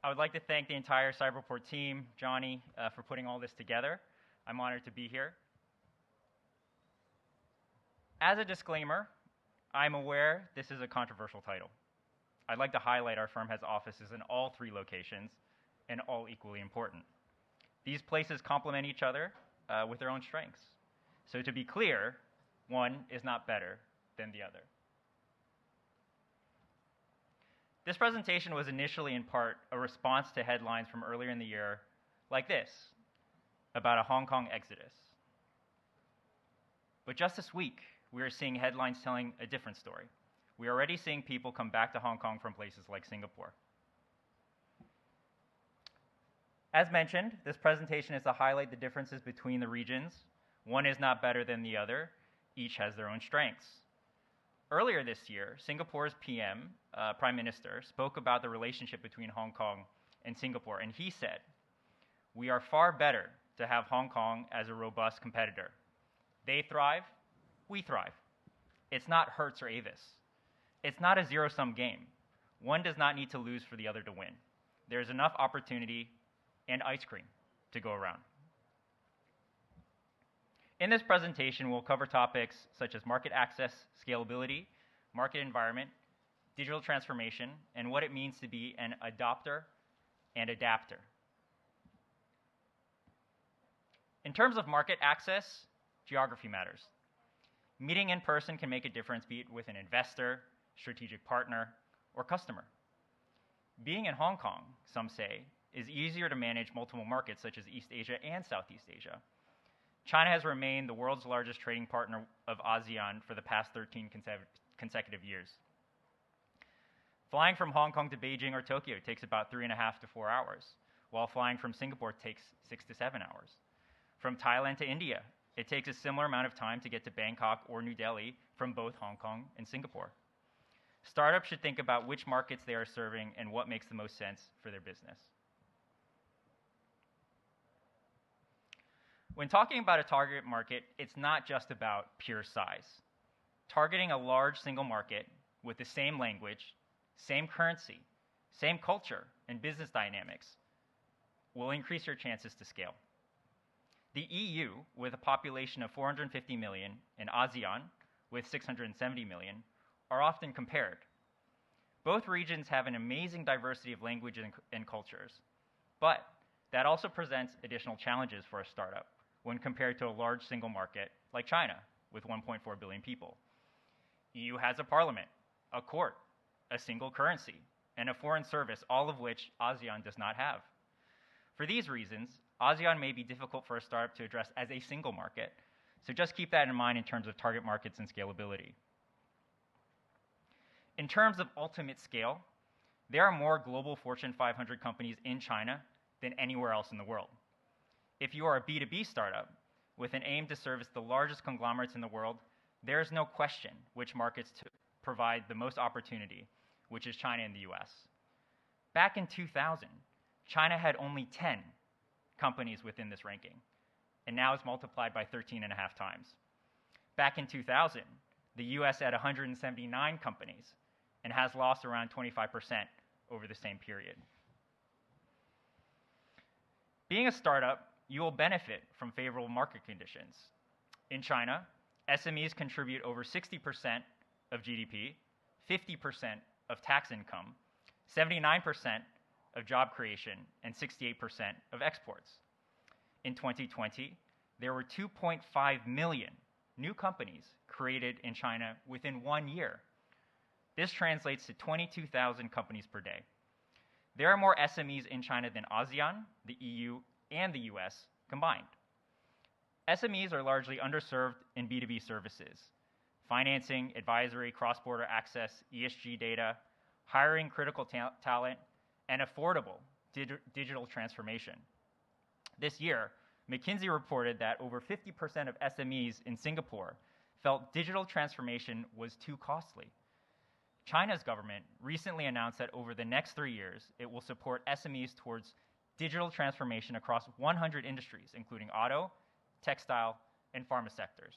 I would like to thank the entire Cyberport team, Johnny, for putting all this together. I'm honored to be here. As a disclaimer, I'm aware this is a controversial title. I'd like to highlight our firm has offices in all 3 locations and all equally important. These places complement each other with their own strengths. So to be clear, one is not better than the other. This presentation was initially in part a response to headlines from earlier in the year like this, about a Hong Kong exodus. But just this week, we are seeing headlines telling a different story. We are already seeing people come back to Hong Kong from places like Singapore. As mentioned, this presentation is to highlight the differences between the regions. One is not better than the other. Each has their own strengths. Earlier this year, Singapore's Prime Minister, spoke about the relationship between Hong Kong and Singapore, and he said, "We are far better to have Hong Kong as a robust competitor. They thrive, we thrive. It's not Hertz or Avis. It's not a zero-sum game. One does not need to lose for the other to win. There's enough opportunity and ice cream to go around." In this presentation, we'll cover topics such as market access, scalability, market environment, digital transformation, and what it means to be an adopter and adapter. In terms of market access, geography matters. Meeting in person can make a difference, be it with an investor, strategic partner, or customer. Being in Hong Kong, some say, is easier to manage multiple markets such as East Asia and Southeast Asia. China has remained the world's largest trading partner of ASEAN for the past 13 consecutive years. Flying from Hong Kong to Beijing or Tokyo takes about 3.5 to 4 hours, while flying from Singapore takes 6 to 7 hours. From Thailand to India, it takes a similar amount of time to get to Bangkok or New Delhi from both Hong Kong and Singapore. Startups should think about which markets they are serving and what makes the most sense for their business. When talking about a target market, it's not just about pure size. Targeting a large single market with the same language, same currency, same culture, and business dynamics will increase your chances to scale. The EU, with a population of 450 million, and ASEAN, with 670 million, are often compared. Both regions have an amazing diversity of language and cultures, but that also presents additional challenges for a startup when compared to a large single market like China, with 1.4 billion people. EU has a parliament, a court, a single currency, and a foreign service, all of which ASEAN does not have. For these reasons, ASEAN may be difficult for a startup to address as a single market, so just keep that in mind in terms of target markets and scalability. In terms of ultimate scale, there are more global Fortune 500 companies in China than anywhere else in the world. If you are a B2B startup with an aim to service the largest conglomerates in the world, there is no question which markets to provide the most opportunity, which is China and the US. Back in 2000, China had only 10 companies within this ranking, and now it's multiplied by 13.5 times. Back in 2000, the US had 179 companies and has lost around 25% over the same period. Being a startup, you will benefit from favorable market conditions. In China, SMEs contribute over 60% of GDP, 50% of tax income, 79% of job creation, and 68% of exports. In 2020, there were 2.5 million new companies created in China within 1 year. This translates to 22,000 companies per day. There are more SMEs in China than ASEAN, the EU, and the US combined. SMEs are largely underserved in B2B services: financing, advisory, cross-border access, ESG data, hiring critical talent, and affordable digital transformation. This year, McKinsey reported that over 50% of SMEs in Singapore felt digital transformation was too costly. China's government recently announced that over the next 3 years, it will support SMEs towards digital transformation across 100 industries, including auto, textile, and pharma sectors.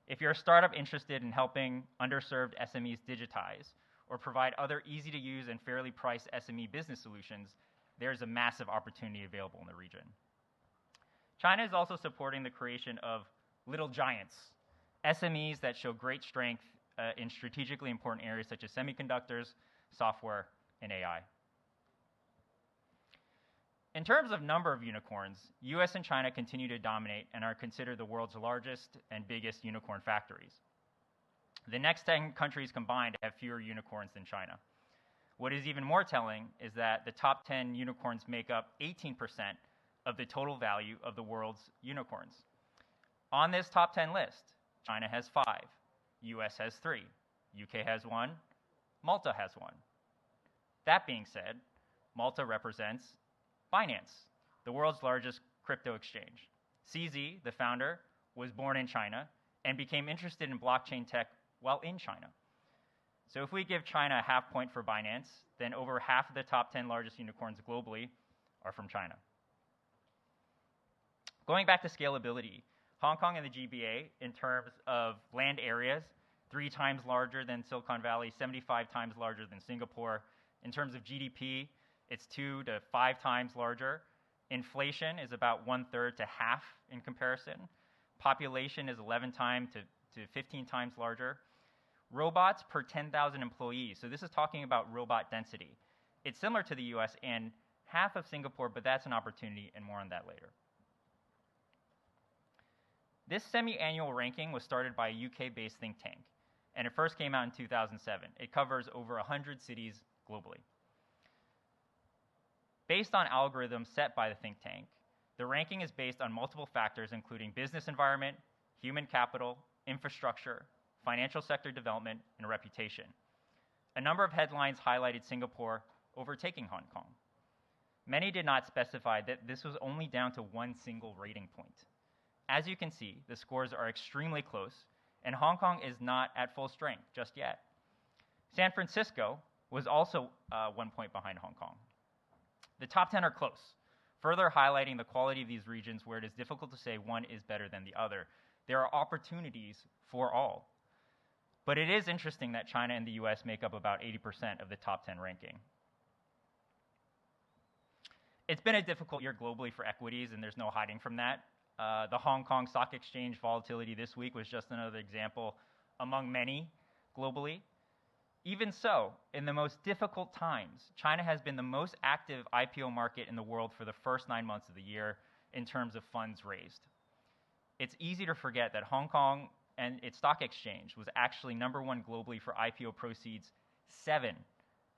If you're a startup interested in helping underserved SMEs digitize, or provide other easy-to-use and fairly priced SME business solutions, there's a massive opportunity available in the region. China is also supporting the creation of little giants, SMEs that show great strength in strategically important areas such as semiconductors, software, and AI. In terms of number of unicorns, US and China continue to dominate and are considered the world's largest and biggest unicorn factories. The next 10 countries combined have fewer unicorns than China. What is even more telling is that the top 10 unicorns make up 18% of the total value of the world's unicorns. On this top 10 list, China has 5, US has 3, UK has 1, Malta has 1. That being said, Malta represents Binance, the world's largest crypto exchange. CZ, the founder, was born in China and became interested in blockchain tech while in China. So if we give China a half point for Binance, then over half of the top 10 largest unicorns globally are from China. Going back to scalability, Hong Kong and the GBA, in terms of land areas, 3 times larger than Silicon Valley, 75 times larger than Singapore. In terms of GDP, it's 2 to 5 times larger. Inflation is about 1/3 to half in comparison. Population is 11 times to 15 times larger. Robots per 10,000 employees. So this is talking about robot density. It's similar to the US and half of Singapore, but that's an opportunity, and more on that later. This semi-annual ranking was started by a UK-based think tank, and it first came out in 2007. It covers over 100 cities globally. Based on algorithms set by the think tank, the ranking is based on multiple factors including business environment, human capital, infrastructure, financial sector development, and reputation. A number of headlines highlighted Singapore overtaking Hong Kong. Many did not specify that this was only down to one single rating point. As you can see, the scores are extremely close, and Hong Kong is not at full strength just yet. San Francisco was also 1 point behind Hong Kong. The top 10 are close, further highlighting the quality of these regions where it is difficult to say one is better than the other. There are opportunities for all. But it is interesting that China and the US make up about 80% of the top 10 ranking. It's been a difficult year globally for equities, and there's no hiding from that. The Hong Kong Stock Exchange volatility this week was just another example among many globally. Even so, in the most difficult times, China has been the most active IPO market in the world for the first 9 months of the year in terms of funds raised. It's easy to forget that Hong Kong and its stock exchange was actually #1 globally for IPO proceeds 7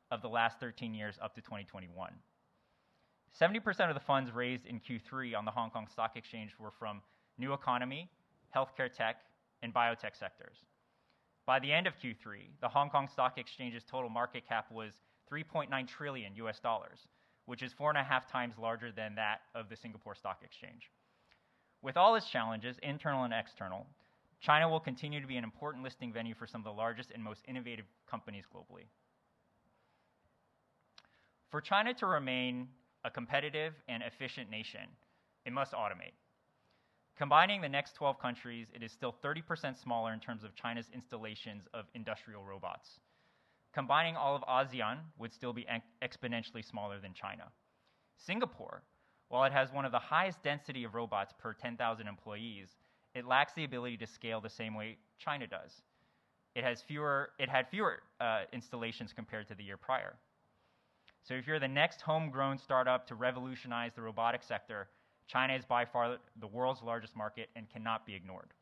of the last 13 years up to 2021. 70% of the funds raised in Q3 on the Hong Kong Stock Exchange were from new economy, healthcare tech, and biotech sectors. By the end of Q3, the Hong Kong Stock Exchange's total market cap was $3.9 trillion, which is 4.5 times larger than that of the Singapore Stock Exchange. With all its challenges, internal and external, China will continue to be an important listing venue for some of the largest and most innovative companies globally. For China to remain a competitive and efficient nation, it must automate. Combining the next 12 countries, it is still 30% smaller in terms of China's installations of industrial robots. Combining all of ASEAN would still be exponentially smaller than China. Singapore, while it has one of the highest density of robots per 10,000 employees, it lacks the ability to scale the same way China does. It had fewer installations compared to the year prior. So if you're the next homegrown startup to revolutionize the robotics sector, China is by far the world's largest market and cannot be ignored.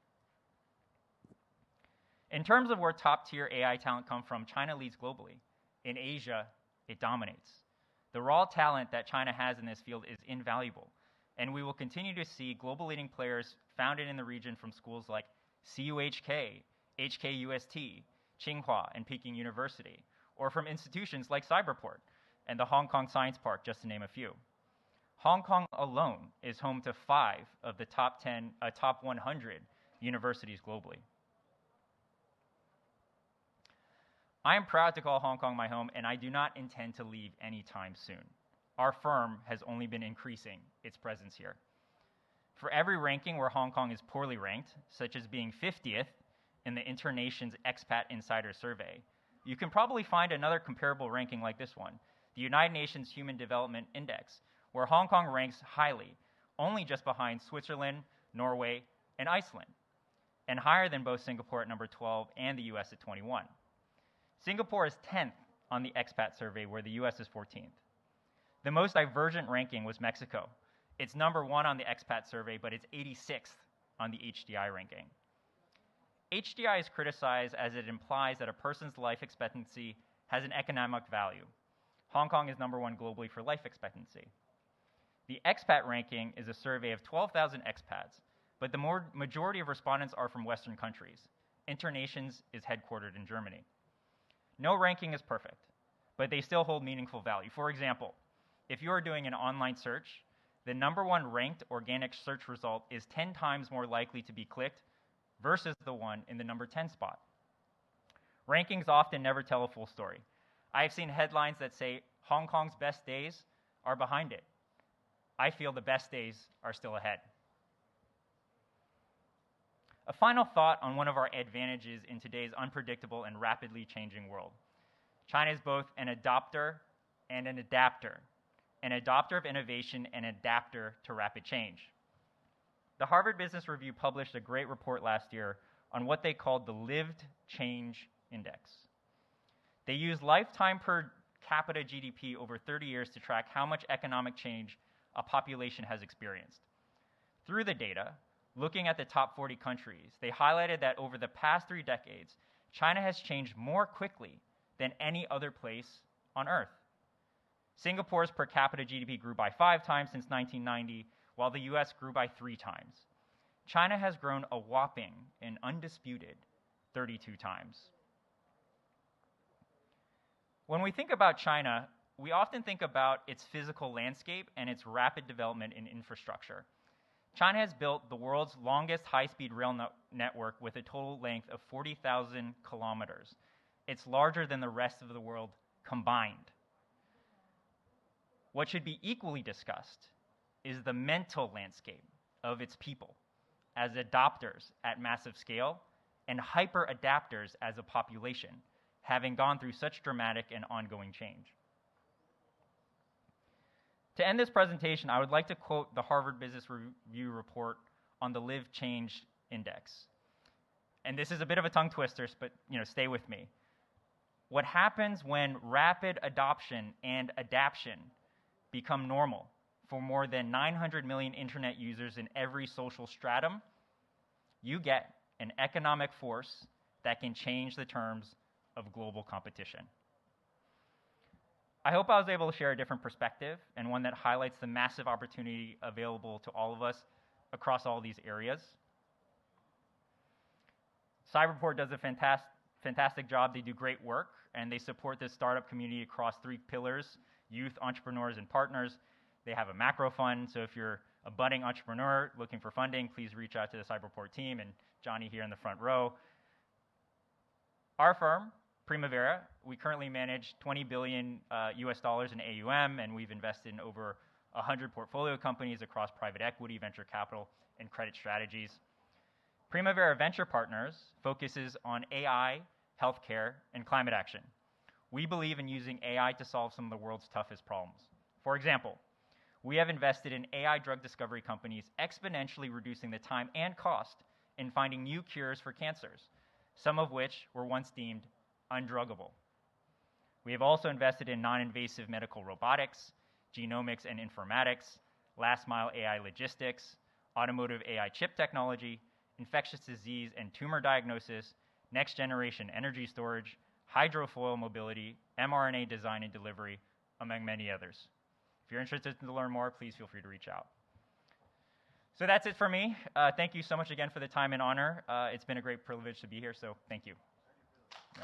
In terms of where top-tier AI talent come from, China leads globally. In Asia, it dominates. The raw talent that China has in this field is invaluable, and we will continue to see global leading players founded in the region from schools like CUHK, HKUST, Tsinghua, and Peking University, or from institutions like Cyberport and the Hong Kong Science Park, just to name a few. Hong Kong alone is home to 5 of the top 100 universities globally. I am proud to call Hong Kong my home, and I do not intend to leave anytime soon. Our firm has only been increasing its presence here. For every ranking where Hong Kong is poorly ranked, such as being 50th in the Internation's Expat Insider Survey, you can probably find another comparable ranking like this one, the United Nations Human Development Index, where Hong Kong ranks highly, only just behind Switzerland, Norway, and Iceland, and higher than both Singapore at number 12 and the US at 21. Singapore is 10th on the expat survey, where the US is 14th. The most divergent ranking was Mexico. It's number 1 on the expat survey, but it's 86th on the HDI ranking. HDI is criticized as it implies that a person's life expectancy has an economic value. Hong Kong is number 1 globally for life expectancy. The expat ranking is a survey of 12,000 expats, but the majority of respondents are from Western countries. Internations is headquartered in Germany. No ranking is perfect, but they still hold meaningful value. For example, if you are doing an online search, the number 1 ranked organic search result is 10 times more likely to be clicked versus the one in the number 10 spot. Rankings often never tell a full story. I've seen headlines that say Hong Kong's best days are behind it. I feel the best days are still ahead. A final thought on one of our advantages in today's unpredictable and rapidly changing world. China is both an adopter and an adapter of innovation and adapter to rapid change. The Harvard Business Review published a great report last year on what they called the Lived Change Index. They used lifetime per capita GDP over 30 years to track how much economic change a population has experienced. Through the data, looking at the top 40 countries, they highlighted that over the past 3 decades, China has changed more quickly than any other place on Earth. Singapore's per capita GDP grew by 5 times since 1990, while the US grew by 3 times. China has grown a whopping and undisputed 32 times. When we think about China, we often think about its physical landscape and its rapid development in infrastructure. China has built the world's longest high-speed rail network with a total length of 40,000 kilometers. It's larger than the rest of the world combined. What should be equally discussed is the mental landscape of its people as adopters at massive scale and hyper-adapters as a population, having gone through such dramatic and ongoing change. To end this presentation, I would like to quote the Harvard Business Review report on the Live Change Index. And this is a bit of a tongue twister, but stay with me. What happens when rapid adoption and adaption become normal for more than 900 million internet users in every social stratum? You get an economic force that can change the terms of global competition. I hope I was able to share a different perspective and one that highlights the massive opportunity available to all of us across all these areas. Cyberport does a fantastic job. They do great work, and they support this startup community across 3 pillars: youth, entrepreneurs, and partners. They have a macro fund, so if you're a budding entrepreneur looking for funding, please reach out to the Cyberport team and Johnny here in the front row. Our firm, Primavera, we currently manage $20 billion US dollars in AUM, and we've invested in over 100 portfolio companies across private equity, venture capital, and credit strategies. Primavera Venture Partners focuses on AI, healthcare, and climate action. We believe in using AI to solve some of the world's toughest problems. For example, we have invested in AI drug discovery companies, exponentially reducing the time and cost in finding new cures for cancers, some of which were once deemed undruggable. We have also invested in non-invasive medical robotics, genomics and informatics, last-mile AI logistics, automotive AI chip technology, infectious disease and tumor diagnosis, next-generation energy storage, hydrofoil mobility, mRNA design and delivery, among many others. If you're interested to learn more, please feel free to reach out. So that's it for me. Thank you so much again for the time and honor. It's been a great privilege to be here, so thank you. Yeah.